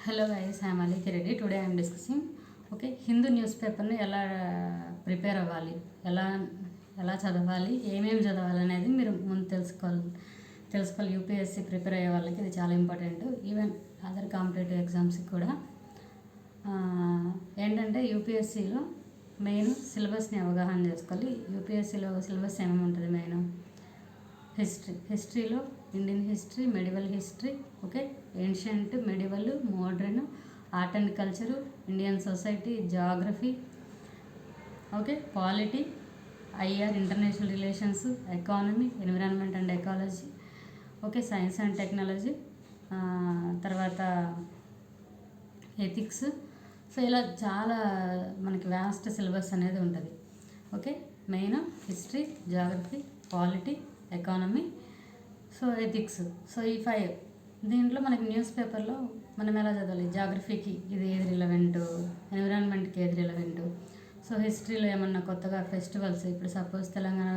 Hello guys, I am Aliki Reddy. Today I am discussing Hindu news పేపర్ని ఎలా prepare అవ్వాలి, ఎలా చదవాలి, ఏమేమి చదవాలి అనేది మీరు ముందు తెలుసుకోవాలి. యూపీఎస్సీ ప్రిపేర్ అయ్యే వాళ్ళకి ఇది చాలా ఇంపార్టెంట్. ఈవెన్ అదర్ కాంపిటేటివ్ ఎగ్జామ్స్కి కూడా ఏంటంటే యూపీఎస్సీలో మెయిన్ సిలబస్ని అవగాహన చేసుకోవాలి. యూపీఎస్సీలో సిలబస్ ఏమేమి ఉంటుంది? మెయిన్ హిస్టరీలో Indian history, medieval history, ancient, medieval, modern, art and culture, Indian society, geography, polity, IR international relations, economy, environment and ecology, science and technology, తర్వాత ఎథిక్స్. సో ఇలా చాలా మనకి వ్యాస్ట్ సిలబస్ అనేది ఉంటుంది. Main history, geography, polity, economy, ethics. ఈ 5 దీంట్లో మనకి news పేపర్లో మనం ఎలా చదవాలి? జాగ్రఫీకి ఇది ఏది రిలవెంట్, ఎన్విరాన్మెంట్కి ఏది రిలవెంట్, హిస్టరీలో ఏమన్నా కొత్తగా ఫెస్టివల్స్, ఇప్పుడు సపోజ్ తెలంగాణ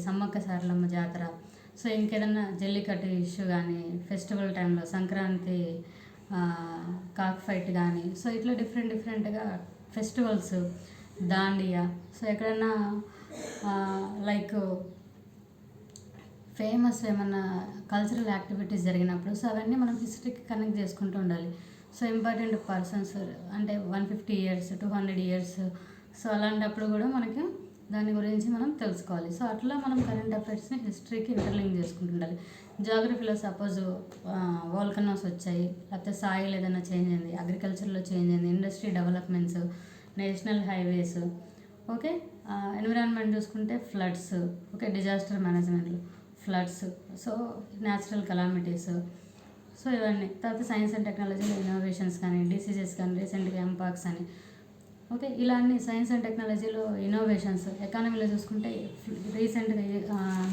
సమ్మక్క సారలమ్మ జాతర, ఇంకేదన్నా జల్లికట్టు ఇష్యూ కానీ, ఫెస్టివల్ టైంలో సంక్రాంతి కాక్ ఫైట్ కానీ, ఇట్లా డిఫరెంట్గా ఫెస్టివల్స్, దాండియా, ఎక్కడన్నా లైక్ ఫేమస్ ఏమన్నా కల్చరల్ యాక్టివిటీస్ జరిగినప్పుడు అవన్నీ మనం హిస్టరీకి కనెక్ట్ చేసుకుంటూ ఉండాలి. ఇంపార్టెంట్ పర్సన్స్ అంటే 150 years, 200 years, అలాంటప్పుడు కూడా మనకి దాని గురించి మనం తెలుసుకోవాలి. అట్లా మనం కరెంట్ అఫైర్స్ని హిస్టరీకి ఇంటర్లింక్ చేసుకుంటూ ఉండాలి. జాగ్రఫీలో సపోజ్ వోల్కనోస్ వచ్చాయి, లేకపోతే సాయిల్ ఏదైనా చేంజ్ అయింది, అగ్రికల్చర్లో చేంజ్ అయింది, industry developments, national highways, environment చూసుకుంటే ఫ్లడ్స్, డిజాస్టర్ మేనేజ్మెంట్లు, ఫ్లడ్స్, న్యాచురల్ కలామిటీస్, ఇవన్నీ. తర్వాత సైన్స్ అండ్ టెక్నాలజీలో ఇన్నోవేషన్స్ కానీ, డిసీజెస్ కానీ, రీసెంట్గా ఎంపాక్స్ అని, ఇలా అన్ని సైన్స్ అండ్ టెక్నాలజీలో ఇన్నోవేషన్స్. ఎకానమీలో చూసుకుంటే రీసెంట్గా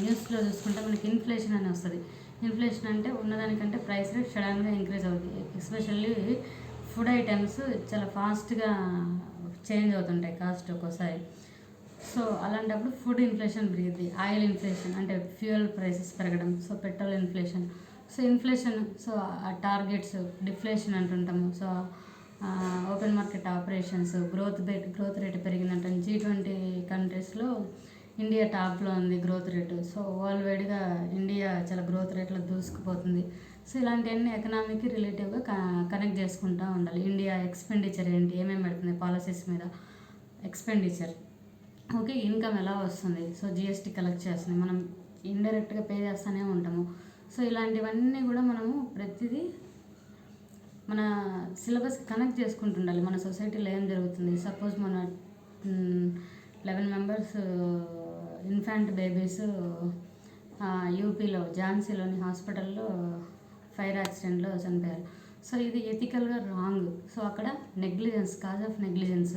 న్యూస్లో చూసుకుంటే మనకి ఇన్ఫ్లేషన్ అని వస్తుంది. ఇన్ఫ్లేషన్ అంటే ఉన్నదానికంటే ప్రైస్ రేట్ సడన్గా ఇంక్రీజ్ అవుతుంది. ఎస్పెషల్లీ ఫుడ్ ఐటమ్స్ చాలా ఫాస్ట్గా చేంజ్ అవుతుంటాయి కాస్ట్ ఒక్కోసారి. అలాంటప్పుడు ఫుడ్ ఇన్ఫ్లేషన్ పెరిగింది. ఆయిల్ ఇన్ఫ్లేషన్ అంటే ఫ్యూయల్ ప్రైసెస్ పెరగడం, petrol inflation. Inflation targets, deflation అంటుంటాము. Open market operations, growth rate పెరిగినట్టు. G20 కంట్రీస్లో ఇండియా టాప్లో ఉంది గ్రోత్ రేటు. వరల్డ్ వైడ్గా ఇండియా చాలా గ్రోత్ రేట్లో దూసుకుపోతుంది. ఇలాంటివన్నీ ఎకనామీకి రిలేటివ్గా కనెక్ట్ చేసుకుంటూ ఉండాలి. ఇండియా ఎక్స్పెండిచర్ ఏంటి, ఏమేమి పెడుతుంది పాలసీస్ మీద, ఎక్స్పెండిచర్, ఇన్కమ్ ఎలా వస్తుంది, జిఎస్టీ కలెక్ట్ చేస్తుంది, మనం ఇండైరెక్ట్గా పే చేస్తూనే ఉంటాము. ఇలాంటివన్నీ కూడా మనము ప్రతిదీ మన సిలబస్ కనెక్ట్ చేసుకుంటుండాలి. మన సొసైటీలో ఏం జరుగుతుంది, సపోజ్ మన 11 members ఇన్ఫాంట్ బేబీస్ యూపీలో ఝాన్సీలోని హాస్పిటల్లో ఫైర్ యాక్సిడెంట్లో చనిపోయారు. ఇది ఎథికల్గా రాంగ్. అక్కడ నెగ్లిజెన్స్, కాజ్ ఆఫ్ నెగ్లిజెన్స్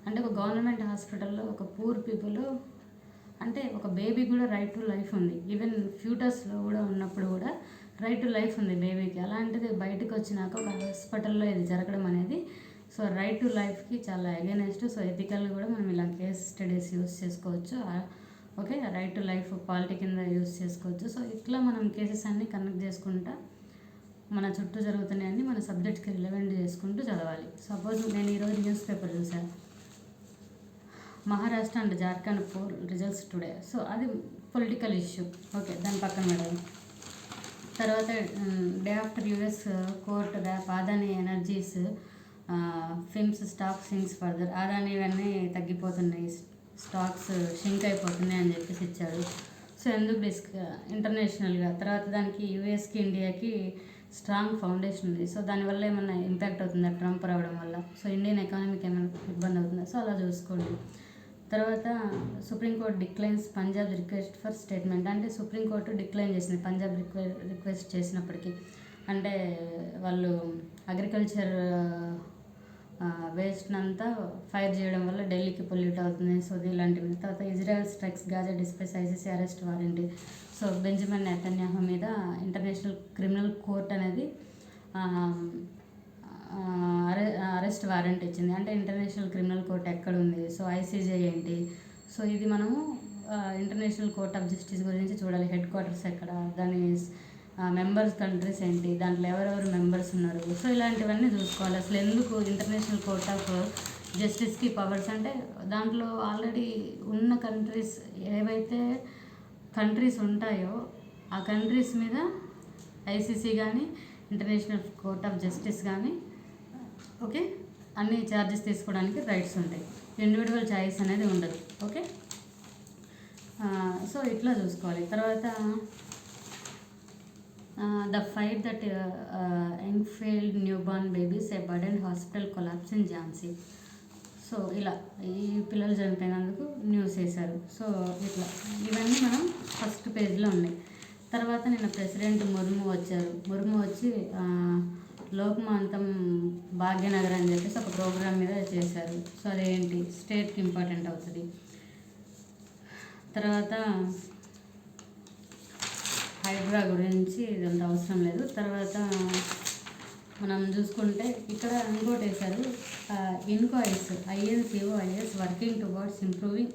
అంటే ఒక గవర్నమెంట్ హాస్పిటల్లో ఒక పూర్ పీపుల్ అంటే ఒక బేబీ కూడా రైట్ టు లైఫ్ ఉంది. ఈవెన్ ఫ్యూటర్స్లో కూడా ఉన్నప్పుడు కూడా రైట్ టు లైఫ్ ఉంది బేబీకి. అలాంటిది బయటకు వచ్చినాక ఒక హాస్పిటల్లో ఇది జరగడం అనేది రైట్ టు లైఫ్కి చాలా అగైనెస్ట్. ఎథికల్ కూడా మనం ఇలా కేస్ స్టడీస్ యూస్ చేసుకోవచ్చు. రైట్ టు లైఫ్ పాలిటీ కింద యూస్ చేసుకోవచ్చు. ఇట్లా మనం కేసెస్ అన్నీ కనెక్ట్ చేసుకుంటా మన చుట్టూ జరుగుతున్నాయని మన సబ్జెక్ట్కి రిలవెంట్ చేసుకుంటూ చదవాలి. సపోజ్ నేను ఈరోజు న్యూస్ పేపర్ చూసాను, Maharashtra and Jharkhand poll results today. అది పొలిటికల్ ఇష్యూ. దాని పక్కన మేడం. తర్వాత day after US court wrap Adani energies firms stock sinks further. Adani ఇవన్నీ తగ్గిపోతున్నాయి, స్టాక్స్ షింక్ అయిపోతున్నాయి అని చెప్పేసి ఇచ్చాడు. ఎందుకు ఇంటర్నేషనల్గా. తర్వాత దానికి యూఎస్కి ఇండియాకి స్ట్రాంగ్ ఫౌండేషన్ ఉంది. దానివల్ల ఏమన్నా ఇంపాక్ట్ అవుతుందా ట్రంప్ రావడం వల్ల? ఇండియన్ ఎకానమీకి ఏమైనా ఇబ్బంది అవుతుందా? అలా చూసుకోండి. తర్వాత supreme court declines Punjab request for statement. అంటే సుప్రీంకోర్టు డిక్లైన్ చేసింది పంజాబ్ రిక్వెస్ట్ చేసినప్పటికీ. అంటే వాళ్ళు అగ్రికల్చర్ వేస్ట్నంతా ఫైర్ చేయడం వల్ల ఢిల్లీకి పొల్యూట్ అవుతుంది. ఇలాంటివి. తర్వాత Israel strikes Gaza displace ICC arrest warrant. Benjamin Netanyahu మీద ఇంటర్నేషనల్ క్రిమినల్ కోర్ట్ అనేది అరెస్ట్ వారెంట్ ఇచ్చింది. అంటే ఇంటర్నేషనల్ క్రిమినల్ కోర్ట్ ఎక్కడ ఉంది, ఐసీజే ఏంటి, ఇది మనము ఇంటర్నేషనల్ కోర్ట్ ఆఫ్ జస్టిస్ గురించి చూడాలి. హెడ్ క్వార్టర్స్ ఎక్కడ, దాని మెంబర్స్ కంట్రీస్ ఏంటి, దాంట్లో ఎవరెవరు మెంబర్స్ ఉన్నారు. సో ఇలాంటివన్నీ చూసుకోవాలి. అసలు ఎందుకు ఇంటర్నేషనల్ కోర్ట్ ఆఫ్ జస్టిస్కి పవర్స్ అంటే దాంట్లో ఆల్రెడీ ఉన్న కంట్రీస్ ఏవైతే కంట్రీస్ ఉంటాయో ఆ కంట్రీస్ మీద ఐసీసీ కానీ ఇంటర్నేషనల్ కోర్ట్ ఆఫ్ జస్టిస్ కానీ ఓకే అన్ని ఛార్జెస్ తీసుకోవడానికి రైట్స్ ఉంటాయి. ఇండివిజువల్ చాయిస్ అనేది ఉండదు. ఓకే, సో ఇట్లా చూసుకోవాలి. తర్వాత ద ఫైట్ దట్ యంగ్ఫీల్డ్ newborn babies a burden hospital collapse in Jhansi. So ఇలా ఈ పిల్లలు చనిపోయినందుకు న్యూస్ వేశారు. సో ఇట్లా ఇవన్నీ మనం ఫస్ట్ పేజ్లో ఉన్నాయి. తర్వాత నిన్న ప్రెసిడెంట్ ముర్ము వచ్చారు. ముర్ము వచ్చి లోక్మాంతం భాగ్యనగర్ అని చెప్పేసి ఒక ప్రోగ్రామ్ మీద చేశారు. సో అదేంటి స్టేట్కి ఇంపార్టెంట్ అవుతుంది. తర్వాత హైడ్రా గురించి ఇదంత అవసరం లేదు. తర్వాత మనం చూసుకుంటే ఇక్కడ ఇంకోటి వేశారు, INCOIS INCOIS working towards improving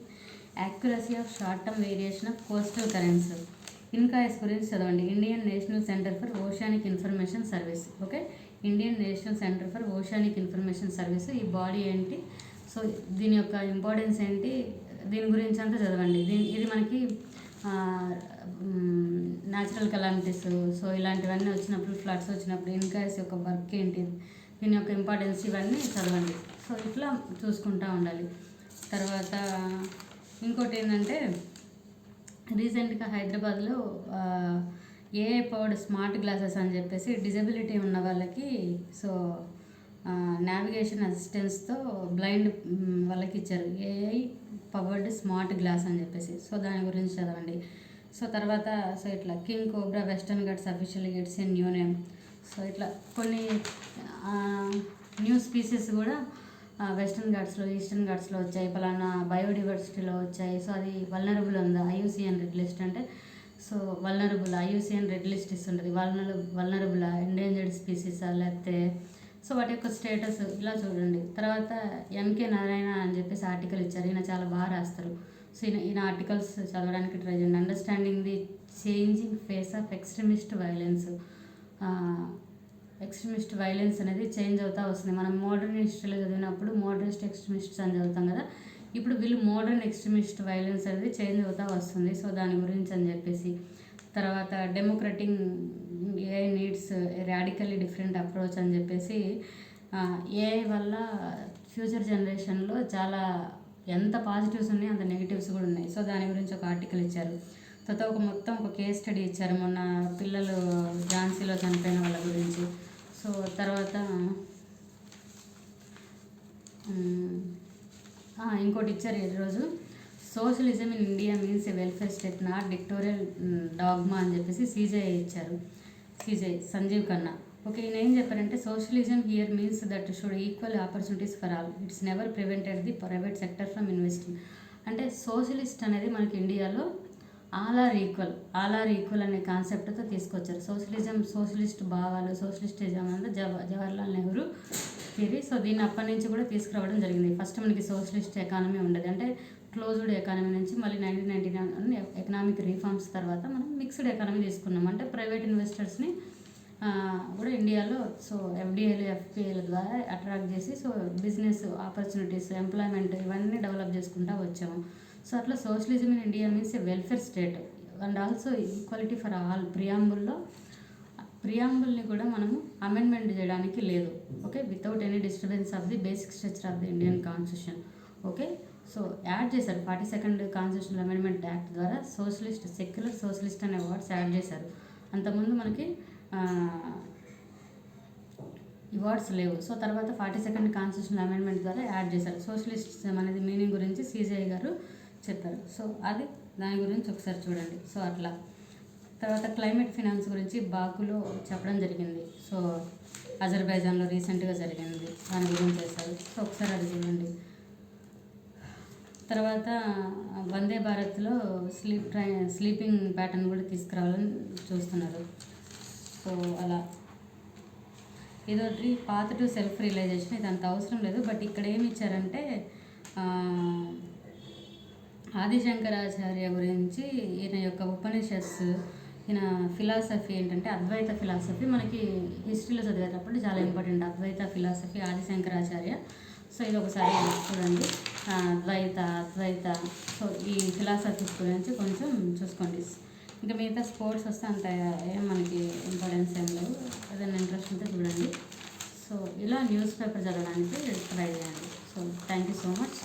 accuracy of short term variation of coastal currency. INCOIS గురించి చదవండి. Indian national centre for oceanic information service. Okay, Indian national centre for oceanic information service. ఈ బాడీ ఏంటి, సో దీని యొక్క ఇంపార్టెన్స్ ఏంటి, దీని గురించి అంతా చదవండి. ఇది మనకి న్యాచురల్ కెలామిటీస్, సో ఇలాంటివన్నీ వచ్చినప్పుడు, ఫ్లడ్స్ వచ్చినప్పుడు ఇన్కాయిస్ యొక్క వర్క్ ఏంటి, దీని యొక్క ఇంపార్టెన్స్ ఇవన్నీ చదవండి. సో ఇట్లా చూసుకుంటూ ఉండాలి. తర్వాత ఇంకోటి ఏంటంటే రీసెంట్గా హైదరాబాద్లో ఏఐ పవర్డ్ స్మార్ట్ గ్లాసెస్ అని చెప్పేసి డిజబిలిటీ ఉన్న వాళ్ళకి సో నావిగేషన్ అసిస్టెన్స్తో బ్లైండ్ వాళ్ళకి ఇచ్చారు ఏఐ పవర్డ్ స్మార్ట్ గ్లాస్ అని చెప్పేసి. సో దాని గురించి చదవండి. సో తర్వాత సో ఇట్లా king cobra western Ghats official gets a new name. So ఇట్లా కొన్ని న్యూ స్పీసీస్ కూడా వెస్టర్న్ ఘాట్స్లో, ఈస్టర్న్ ఘాట్స్లో వచ్చాయి, పలానా బయోడైవర్సిటీలో వచ్చాయి. సో అది వల్నరబుల్ ఉందా, IUCN రెడ్ లిస్ట్ అంటే so vulnerable IUCN red list ఇస్తుంటుంది. వల్నరబుల్ ఎండేంజర్డ్ స్పీసీసా లేకపోతే సో వాటి యొక్క స్టేటస్ ఇలా చూడండి. తర్వాత MK నారాయణ అని చెప్పేసి ఆర్టికల్ ఇచ్చారు. ఈయన చాలా బాగా రాస్తారు. సో ఈయన ఆర్టికల్స్ చదవడానికి ట్రై చేయండి. Understanding the changing face of extremist violence. Extremist violence అనేది చేంజ్ అవుతూ వస్తుంది. మనం మోడర్న్ హిస్టరీలో చదివినప్పుడు మోడర్నిస్ట్ ఎక్స్ట్రీమిస్ట్స్ అని చదువుతాం కదా, ఇప్పుడు వీళ్ళు మోడర్న్ ఎక్స్ట్రీమిస్ట్ వైలెన్స్ అనేది చేంజ్ అవుతూ వస్తుంది. సో దాని గురించి అని చెప్పేసి. తర్వాత democratic AI needs radically different approach అని చెప్పేసి AI వల్ల ఫ్యూచర్ జనరేషన్లో చాలా ఎంత పాజిటివ్స్ ఉన్నాయి అంత నెగిటివ్స్ కూడా ఉన్నాయి. సో దాని గురించి ఒక ఆర్టికల్ ఇచ్చారు. తర్వాత మొత్తం ఒక కేస్ స్టడీ ఇచ్చారు మొన్న పిల్లలు ఝాన్సీలో చనిపోయిన వాళ్ళ గురించి. సో తర్వాత ఇంకోటి ఇచ్చారు ఈరోజు, socialism in India means a welfare state not dictatorial dogma అని చెప్పేసి CJI ఇచ్చారు. CJI సంజీవ్ ఖన్నా. ఓకే, ఈయన ఏం చెప్పారంటే socialism here means that should equal opportunities for all, it's never prevented the private sector from investing. అంటే సోషలిస్ట్ అనేది మనకి ఇండియాలో ఆల్ ఆర్ ఈక్వల్ అనే కాన్సెప్ట్తో తీసుకొచ్చారు. సోషలిస్ట్ భావాలు, సోషలిస్టిజం అంటే జవహర్లాల్ నెహ్రూ థియరీ. సో దీన్ని అప్పటి నుంచి కూడా తీసుకురావడం జరిగింది. ఫస్ట్ మనకి సోషలిస్ట్ ఎకానమీ ఉండేది, అంటే క్లోజ్డ్ ఎకానమీ నుంచి మళ్ళీ 1999 ఎకనామిక్ రిఫార్మ్స్ తర్వాత మనం మిక్స్డ్ ఎకానమీ తీసుకున్నాం. అంటే ప్రైవేట్ ఇన్వెస్టర్స్ని కూడా ఇండియాలో సో FDIలు FPIల ద్వారా అట్రాక్ట్ చేసి సో బిజినెస్ ఆపర్చునిటీస్, ఎంప్లాయ్మెంట్ ఇవన్నీ డెవలప్ చేసుకుంటూ వచ్చాము. సో అట్లా socialism in India means a welfare state and also equality for all. ప్రియాంబుల్ని కూడా మనము అమెండ్మెంట్ చేయడానికి లేదు. Okay, without any disturbance of the basic structure of the Indian constitution. Okay, so add చేశారు 42nd కాన్స్టిట్యూషనల్ అమెండ్మెంట్ యాక్ట్ ద్వారా socialist, secular socialist అనే words add చేశారు. అంతకుముందు మనకి ఈ వర్డ్స్ లేవు. సో తర్వాత 42nd కాన్స్టిట్యూషనల్ అమెండ్మెంట్ ద్వారా యాడ్ చేశారు. సోషలిస్టిజం అనేది మీనింగ్ గురించి CJI గారు చెప్పారు. సో అది దాని గురించి ఒకసారి చూడండి. సో అట్లా తర్వాత క్లైమేట్ ఫినాన్స్ గురించి బాకులో చెప్పడం జరిగింది. సో అజర్బైజాన్లో రీసెంట్గా జరిగింది, దాని గురించి చేశారు. సో ఒకసారి అది చూడండి. తర్వాత వందే భారత్లో స్లీపింగ్ ప్యాటర్న్ కూడా తీసుకురావాలని చూస్తున్నారు. సో అలా ఇదొకటి పాత్ టు సెల్ఫ్ రియలైజేషన్, ఇది అంత అవసరం లేదు. బట్ ఇక్కడ ఏమి ఇచ్చారంటే ఆదిశంకరాచార్య గురించి ఈయన యొక్క ఉపనిషత్స్ ఈయన ఫిలాసఫీ ఏంటంటే అద్వైత ఫిలాసఫీ. మనకి హిస్టరీలో చదివేటప్పుడు చాలా ఇంపార్టెంట్ అద్వైత ఫిలాసఫీ, ఆదిశంకరాచార్య. సో ఇది ఒకసారి చూడండి, అద్వైత. సో ఈ ఫిలాసఫీస్ గురించి కొంచెం చూసుకోండి. ఇంకా మిగతా స్పోర్ట్స్ వస్తే అంత ఏం మనకి ఇంపార్టెన్స్ ఏం లేవు, ఏదైనా ఇంట్రెస్ట్ ఉంటే చూడండి. సో ఇలా న్యూస్ పేపర్ చదవడానికి ట్రై చేయండి. So thank you so much.